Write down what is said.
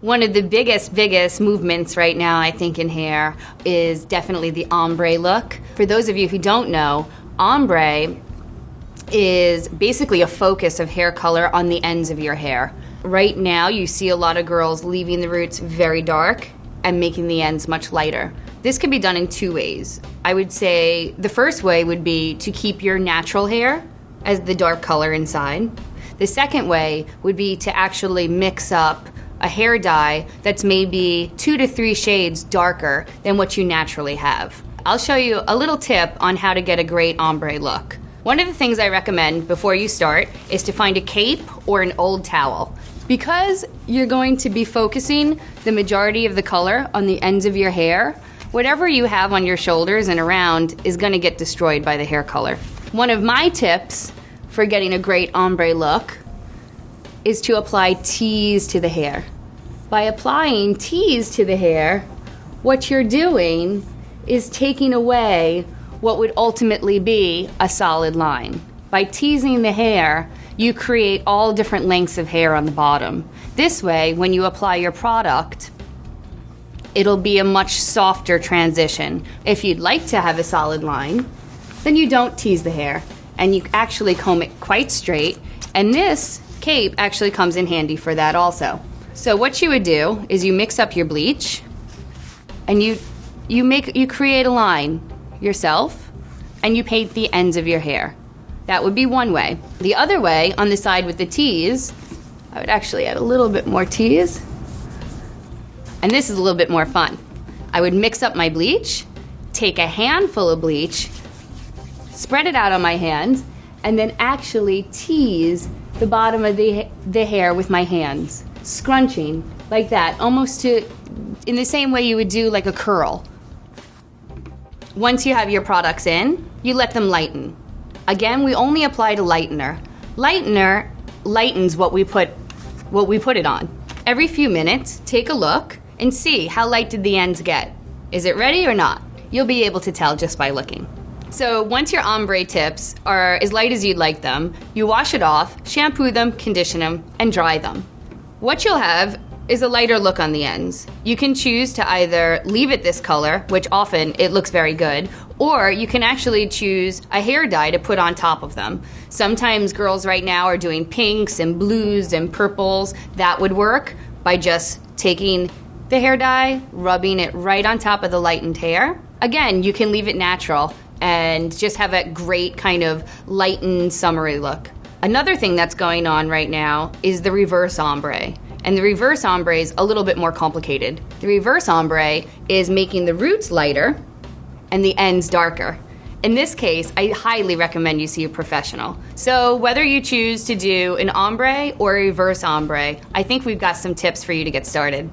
One of the biggest movements right now, I think, in hair is definitely the ombre look. For those of you who don't know, ombre is basically a focus of hair color on the ends of your hair. Right now, you see a lot of girls leaving the roots very dark and making the ends much lighter. This can be done in two ways. I would say the first way would be to keep your natural hair as the dark color inside. The second way would be to actually mix up a hair dye that's maybe 2 to 3 shades darker than what you naturally have. I'll show you a little tip on how to get a great ombre look. One of the things I recommend before you start is to find a cape or an old towel. Because you're going to be focusing the majority of the color on the ends of your hair, whatever you have on your shoulders and around is going to get destroyed by the hair color. One of my tips for getting a great ombre look is to apply tease to the hair. By applying tease to the hair, what you're doing is taking away what would ultimately be a solid line. By teasing the hair, you create all different lengths of hair on the bottom. This way, when you apply your product, it'll be a much softer transition. If you'd like to have a solid line, then you don't tease the hair, and you actually comb it quite straight, and this cape actually comes in handy for that also. So what you would do is you mix up your bleach, and you create a line yourself, and you paint the ends of your hair. That would be one way. The other way, on the side with the tease, I would actually add a little bit more tease, and this is a little bit more fun. I would mix up my bleach, take a handful of bleach, spread it out on my hand, and then actually tease the bottom of the hair with my hands, scrunching like that, almost in the same way you would do like a curl. Once you have your products in, you let them lighten. Again, we only apply to lightener. Lightener lightens what we put it on. Every few minutes, take a look and see how light did the ends get. Is it ready or not? You'll be able to tell just by looking. So once your ombre tips are as light as you'd like them, you wash it off, shampoo them, condition them, and dry them. What you'll have is a lighter look on the ends. You can choose to either leave it this color, which often it looks very good, or you can actually choose a hair dye to put on top of them. Sometimes girls right now are doing pinks and blues and purples. That would work by just taking the hair dye, rubbing it right on top of the lightened hair. Again, you can leave it natural and just have a great kind of lightened, summery look. Another thing that's going on right now is the reverse ombre. And the reverse ombre is a little bit more complicated. The reverse ombre is making the roots lighter and the ends darker. In this case, I highly recommend you see a professional. So whether you choose to do an ombre or a reverse ombre, I think we've got some tips for you to get started.